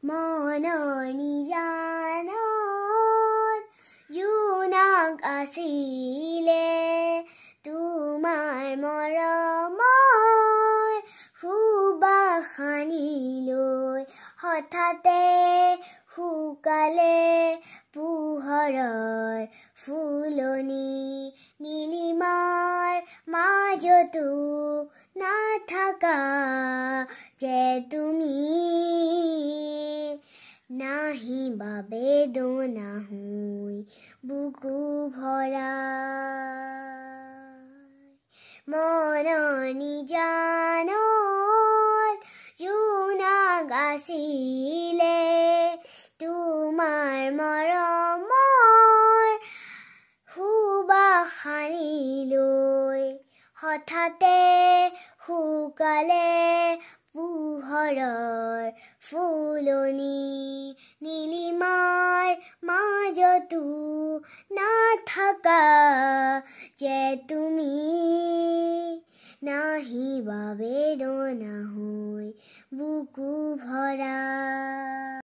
মনৰ নিজানত জোনাক আছিলে তোমাৰ মৰমৰ সুবাস সানিলৈ হঠাতে শুকালে পোহৰৰ ফুলনি নীলিমাৰ মাজতো নাথাকা যে তুমি নাহিবা বেদনা হৈ বুকু ভৰা মনৰ নিজানত জোনাক আছিলে তোমাৰ মৰমৰ সুবাস সানিলৈ হঠাতে শুকালে পোহৰৰ ফুলনি নীলিমাৰ মাজতো নাথাকা যে তুমি নাহিবা বেদনা হৈ বুকু ভৰা